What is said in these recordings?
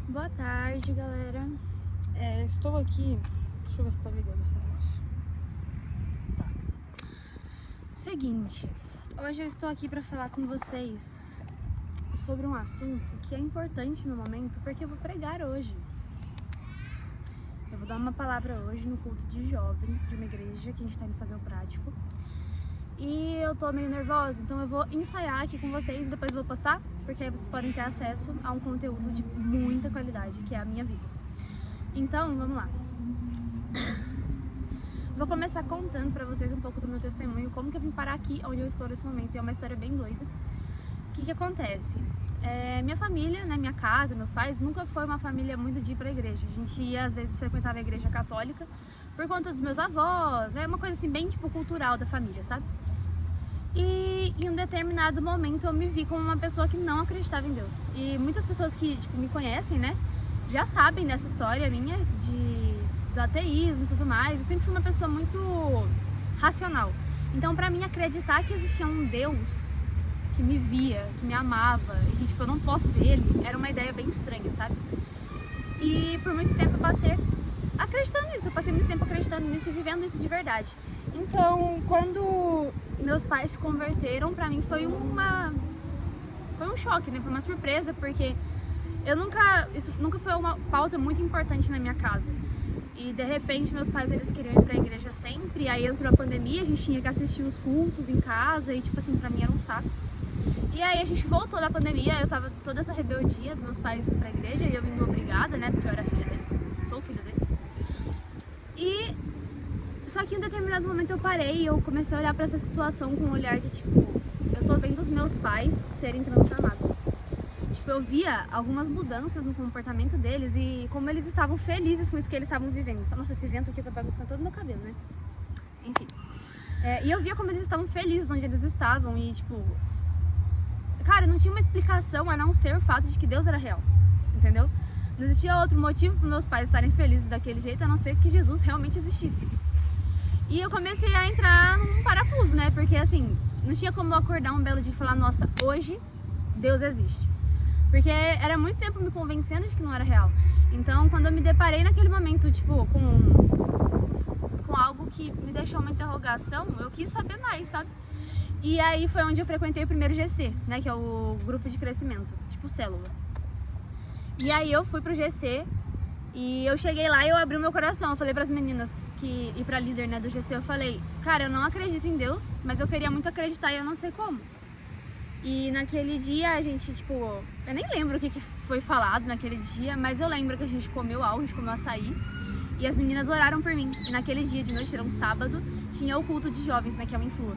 Boa tarde, galera. Estou aqui. Deixa eu ver se tá ligando esse negócio. Tá. Seguinte, hoje eu estou aqui para falar com vocês sobre um assunto que é importante no momento, porque eu vou pregar hoje. Eu vou dar uma palavra hoje no culto de jovens de uma igreja que a gente tá indo fazer o prático. E eu tô meio nervosa, então eu vou ensaiar aqui com vocês e depois eu vou postar, porque aí vocês podem ter acesso a um conteúdo de muita qualidade, que é a minha vida. Então, vamos lá. Vou começar contando pra vocês um pouco do meu testemunho, como que eu vim parar aqui onde eu estou nesse momento, e é uma história bem doida. O que acontece? Minha família, né, minha casa, meus pais, nunca foi uma família muito de ir pra igreja. A gente ia, às vezes, frequentava a igreja católica por conta dos meus avós, é uma coisa assim, bem, tipo, cultural da família, sabe? E em um determinado momento eu me vi como uma pessoa que não acreditava em Deus. E muitas pessoas que, tipo, me conhecem, né, já sabem dessa história minha do ateísmo e tudo mais. Eu sempre fui uma pessoa muito racional. Então, pra mim, acreditar que existia um Deus que me via, que me amava e que, tipo, eu não posso ver ele, era uma ideia bem estranha, sabe? E por muito tempo eu passei acreditando nisso, eu passei muito tempo acreditando nisso e vivendo isso de verdade. Então, quando meus pais se converteram, pra mim foi um choque, né? Foi uma surpresa, porque isso nunca foi uma pauta muito importante na minha casa. E de repente meus pais, eles queriam ir pra igreja sempre, e aí entrou a pandemia, a gente tinha que assistir os cultos em casa, e tipo assim, pra mim era um saco. E aí a gente voltou da pandemia, eu tava toda essa rebeldia dos meus pais indo pra igreja, e eu indo obrigada, né, porque eu era filha deles, sou filha deles. E só que em um determinado momento eu parei e eu comecei a olhar pra essa situação com um olhar de tipo, eu tô vendo os meus pais serem transformados. Tipo, eu via algumas mudanças no comportamento deles e como eles estavam felizes com isso que eles estavam vivendo. Nossa, esse vento aqui tá bagunçando todo o meu cabelo, né? Enfim. E eu via como eles estavam felizes onde eles estavam e, tipo... Cara, não tinha uma explicação a não ser o fato de que Deus era real, entendeu? Não existia outro motivo para meus pais estarem felizes daquele jeito, a não ser que Jesus realmente existisse. E eu comecei a entrar num parafuso, né? Porque, assim, não tinha como eu acordar um belo dia e falar, nossa, hoje Deus existe. Porque era muito tempo me convencendo de que não era real. Então, quando eu me deparei naquele momento, tipo, com algo que me deixou uma interrogação, eu quis saber mais, sabe? E aí foi onde eu frequentei o primeiro GC, né? Que é o grupo de crescimento, tipo célula. E aí eu fui pro GC e eu cheguei lá e eu abri o meu coração. Eu falei pras meninas e pra líder, né, do GC, eu falei, cara, eu não acredito em Deus, mas eu queria muito acreditar e eu não sei como. E naquele dia a gente, tipo, eu nem lembro o que foi falado naquele dia, mas eu lembro que a gente comeu algo, a gente comeu açaí. E as meninas oraram por mim. E naquele dia de noite, era um sábado, tinha o culto de jovens, né, que é o Influa.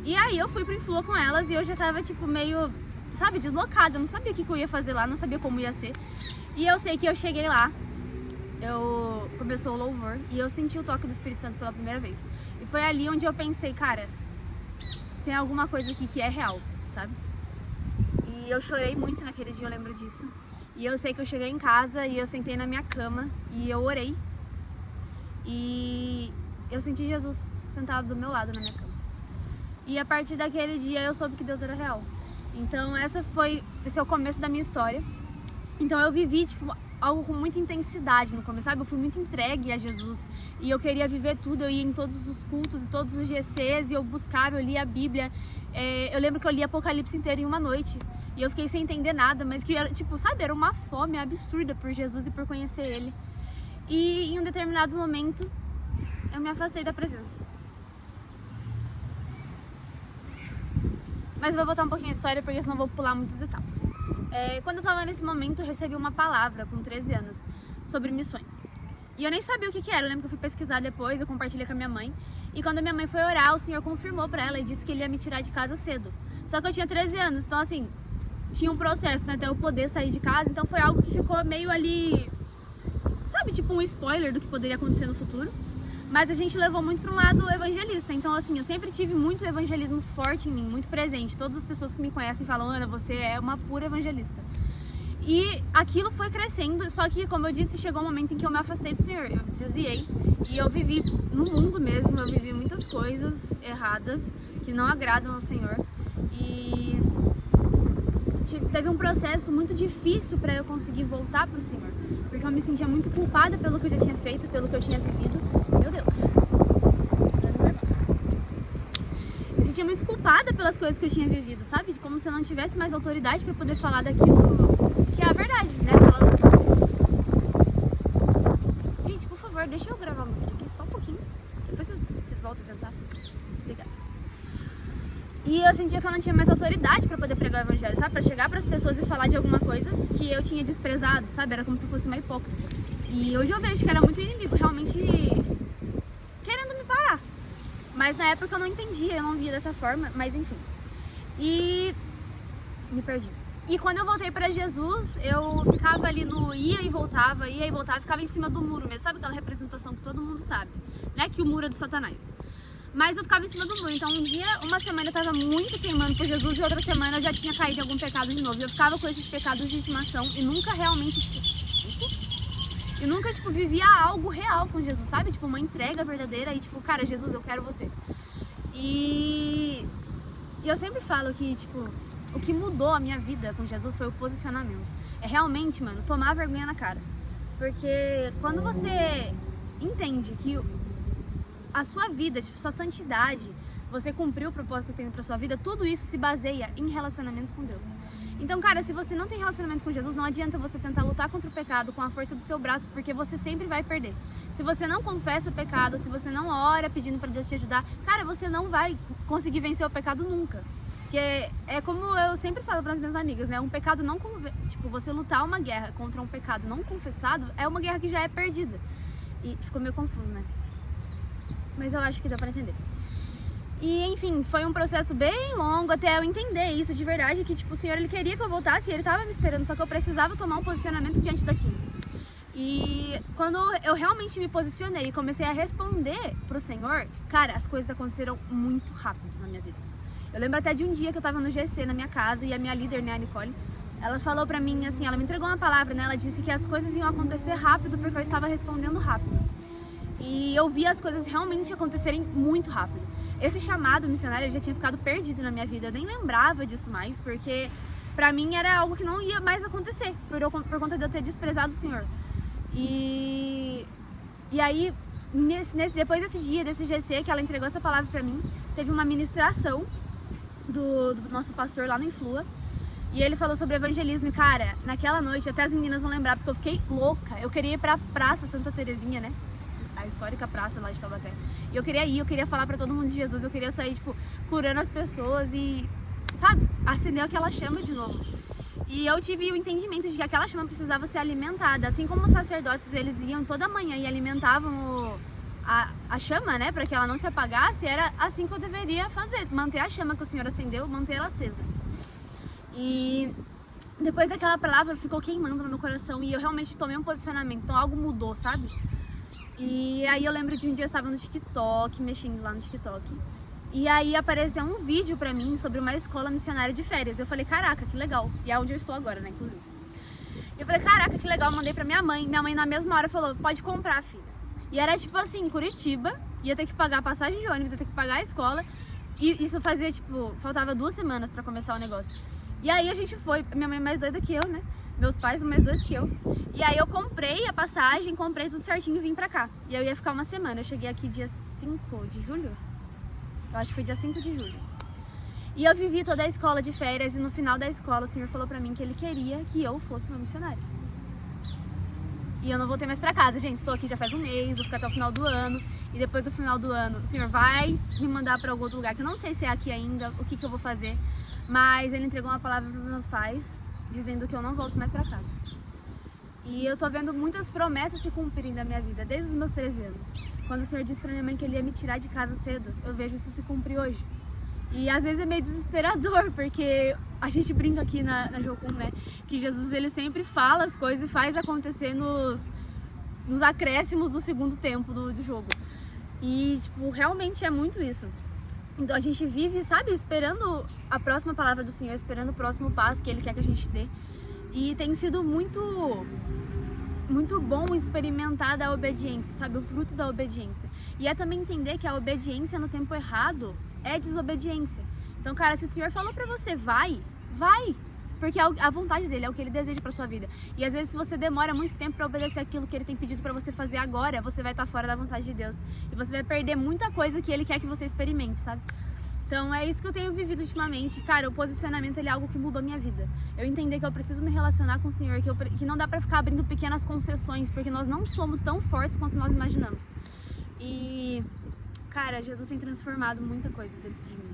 E aí eu fui pro Influa com elas e eu já tava, tipo, meio, sabe, deslocada. Eu não sabia o que eu ia fazer lá, não sabia como ia ser. E eu sei que eu cheguei lá, começou o louvor e eu senti o toque do Espírito Santo pela primeira vez. E foi ali onde eu pensei, cara, tem alguma coisa aqui que é real, sabe? E eu chorei muito naquele dia, eu lembro disso. E eu sei que eu cheguei em casa e eu sentei na minha cama e eu orei. E eu senti Jesus sentado do meu lado na minha cama. E a partir daquele dia eu soube que Deus era real. Então esse é o começo da minha história. Então eu vivi, tipo, algo com muita intensidade no começo, sabe? Eu fui muito entregue a Jesus e eu queria viver tudo. Eu ia em todos os cultos e todos os GCs e eu buscava, eu lia a Bíblia. Eu lembro que eu li Apocalipse inteiro em uma noite e eu fiquei sem entender nada, mas que era, tipo, sabe? Era uma fome absurda por Jesus e por conhecer Ele. E em um determinado momento eu me afastei da presença. Mas vou voltar um pouquinho a história, porque senão vou pular muitas etapas. Quando eu tava nesse momento, eu recebi uma palavra, com 13 anos, sobre missões. E eu nem sabia o que era, eu lembro que eu fui pesquisar depois, eu compartilhei com a minha mãe. E quando a minha mãe foi orar, o Senhor confirmou pra ela e disse que Ele ia me tirar de casa cedo. Só que eu tinha 13 anos, então assim, tinha um processo, né, até eu poder sair de casa. Então foi algo que ficou meio ali, sabe, tipo um spoiler do que poderia acontecer no futuro. Mas a gente levou muito para um lado evangelista. Então, assim, eu sempre tive muito evangelismo forte em mim, muito presente. Todas as pessoas que me conhecem falam, Ana, você é uma pura evangelista. E aquilo foi crescendo, só que, como eu disse, chegou um momento em que eu me afastei do Senhor. Eu desviei e eu vivi no mundo mesmo, eu vivi muitas coisas erradas que não agradam ao Senhor. E teve um processo muito difícil para eu conseguir voltar pro Senhor, porque eu me sentia muito culpada pelo que eu já tinha feito, pelo que eu tinha vivido. Meu Deus. Me sentia muito culpada pelas coisas que eu tinha vivido, sabe? Como se eu não tivesse mais autoridade para poder falar daquilo que é a verdade, né? Gente, por favor, deixa eu gravar um vídeo aqui só um pouquinho. Depois você volta a tentar. Obrigada. E eu sentia que eu não tinha mais autoridade pra poder pregar o evangelho, sabe? Pra chegar pras pessoas e falar de alguma coisa que eu tinha desprezado, sabe? Era como se eu fosse uma hipócrita. E hoje eu vejo que era muito inimigo, realmente querendo me parar. Mas na época eu não entendia, eu não via dessa forma, mas enfim. E me perdi. E quando eu voltei pra Jesus, eu ficava ali no ia e voltava, ficava em cima do muro mesmo, sabe aquela representação que todo mundo sabe, né? Que o muro é do Satanás. Mas eu ficava em cima do muro, então uma semana eu tava muito queimando por Jesus e outra semana eu já tinha caído em algum pecado de novo. E eu ficava com esses pecados de estimação e nunca realmente, vivia algo real com Jesus, sabe? Tipo, uma entrega verdadeira e tipo, cara, Jesus, eu quero você. E eu sempre falo que, tipo, o que mudou a minha vida com Jesus foi o posicionamento. É realmente, mano, tomar vergonha na cara. Porque quando você entende que a sua vida, tipo, sua santidade, você cumpriu o propósito que tem pra sua vida, tudo isso se baseia em relacionamento com Deus. Então, cara, se você não tem relacionamento com Jesus, não adianta você tentar lutar contra o pecado com a força do seu braço, porque você sempre vai perder. Se você não confessa o pecado, se você não ora pedindo pra Deus te ajudar, cara, você não vai conseguir vencer o pecado nunca. Porque é como eu sempre falo para as minhas amigas, né? Um pecado não... Tipo, você lutar uma guerra contra um pecado não confessado é uma guerra que já é perdida. E ficou meio confuso, né? Mas eu acho que deu pra entender. E, enfim, foi um processo bem longo até eu entender isso de verdade, que, tipo, o Senhor, Ele queria que eu voltasse e Ele tava me esperando, só que eu precisava tomar um posicionamento diante daquilo. E quando eu realmente me posicionei e comecei a responder pro Senhor, cara, as coisas aconteceram muito rápido na minha vida. Eu lembro até de um dia que eu tava no GC na minha casa e a minha líder, né, a Nicole, ela falou pra mim, assim, ela me entregou uma palavra, né, ela disse que as coisas iam acontecer rápido porque eu estava respondendo rápido. E eu vi as coisas realmente acontecerem muito rápido. Esse chamado missionário já tinha ficado perdido na minha vida. Eu nem lembrava disso mais, porque pra mim era algo que não ia mais acontecer, por conta de eu ter desprezado o Senhor. E aí, depois desse dia, desse GC, que ela entregou essa palavra pra mim, teve uma ministração do nosso pastor lá no Influa. E ele falou sobre evangelismo. E, cara, naquela noite, até as meninas vão lembrar, porque eu fiquei louca. Eu queria ir pra Praça Santa Terezinha, né? A histórica praça lá de Taubaté. E eu queria ir, eu queria falar pra todo mundo de Jesus, eu queria sair, tipo, curando as pessoas e, sabe, acendeu aquela chama de novo. E eu tive o entendimento de que aquela chama precisava ser alimentada, assim como os sacerdotes, eles iam toda manhã e alimentavam a chama, né, pra que ela não se apagasse, era assim que eu deveria fazer, manter a chama que o Senhor acendeu, manter ela acesa. E depois daquela palavra ficou queimando no meu coração e eu realmente tomei um posicionamento, então algo mudou, sabe? E aí eu lembro de um dia eu estava no TikTok, mexendo lá no TikTok. E aí apareceu um vídeo pra mim sobre uma escola missionária de férias. Eu falei, caraca, que legal. E é onde eu estou agora, né, inclusive. Eu falei, caraca, que legal. Eu mandei pra minha mãe. Minha mãe na mesma hora falou, pode comprar, filha. E era tipo assim, Curitiba. Ia ter que pagar a passagem de ônibus, ia ter que pagar a escola. E isso fazia, tipo, faltava 2 semanas pra começar o negócio. E aí a gente foi. Minha mãe é mais doida que eu, né? Meus pais são mais doidos que eu. E aí eu comprei a passagem, comprei tudo certinho e vim pra cá. E eu ia ficar uma semana. Eu cheguei aqui dia 5 de julho. Eu acho que foi dia 5 de julho. E eu vivi toda a escola de férias e no final da escola o Senhor falou pra mim que Ele queria que eu fosse uma missionária. E eu não voltei mais pra casa, gente. Estou aqui já faz um mês, vou ficar até o final do ano. E depois do final do ano, o Senhor vai me mandar pra algum outro lugar, que eu não sei se é aqui ainda, o que eu vou fazer. Mas Ele entregou uma palavra pros meus pais, dizendo que eu não volto mais pra casa. E eu tô vendo muitas promessas se cumprirem da minha vida, desde os meus 13 anos. Quando o Senhor disse pra minha mãe que Ele ia me tirar de casa cedo, eu vejo isso se cumprir hoje. E às vezes é meio desesperador, porque a gente brinca aqui na Jocum, né? Que Jesus, Ele sempre fala as coisas e faz acontecer nos acréscimos do segundo tempo do jogo. E, tipo, realmente é muito isso. Então a gente vive, sabe, esperando a próxima palavra do Senhor, esperando o próximo passo que Ele quer que a gente dê. E tem sido muito bom experimentar da obediência, sabe, o fruto da obediência. E é também entender que a obediência no tempo errado é desobediência. Então, cara, se o Senhor falou pra você, vai. porque é a vontade dele, é o que ele deseja pra sua vida. E às vezes se você demora muito tempo pra obedecer aquilo que ele tem pedido pra você fazer agora, você vai estar fora da vontade de Deus. E você vai perder muita coisa que ele quer que você experimente, sabe? Então é isso que eu tenho vivido ultimamente. Cara, o posicionamento ele é algo que mudou minha vida. Eu entendi que eu preciso me relacionar com o Senhor, que não dá pra ficar abrindo pequenas concessões, porque nós não somos tão fortes quanto nós imaginamos. E, cara, Jesus tem transformado muita coisa dentro de mim.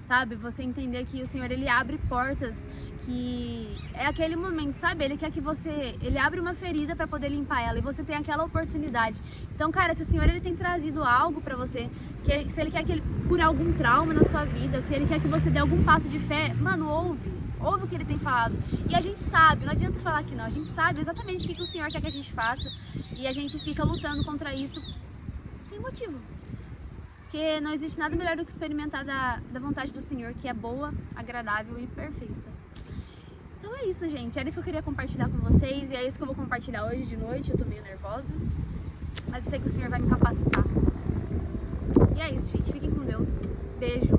Sabe? Você entender que o Senhor, ele abre portas que é aquele momento, sabe? Ele quer que ele abre uma ferida pra poder limpar ela e você tem aquela oportunidade. Então, cara, se o Senhor, ele tem trazido algo pra você, se ele quer que ele cure algum trauma na sua vida, se ele quer que você dê algum passo de fé, mano, ouve o que ele tem falado. E a gente sabe, não adianta falar que não, a gente sabe exatamente o que o Senhor quer que a gente faça e a gente fica lutando contra isso sem motivo. Porque não existe nada melhor do que experimentar da vontade do Senhor, que é boa, agradável e perfeita. Então é isso, gente. Era isso que eu queria compartilhar com vocês. E é isso que eu vou compartilhar hoje de noite. Eu tô meio nervosa. Mas eu sei que o Senhor vai me capacitar. E é isso, gente. Fiquem com Deus. Beijo.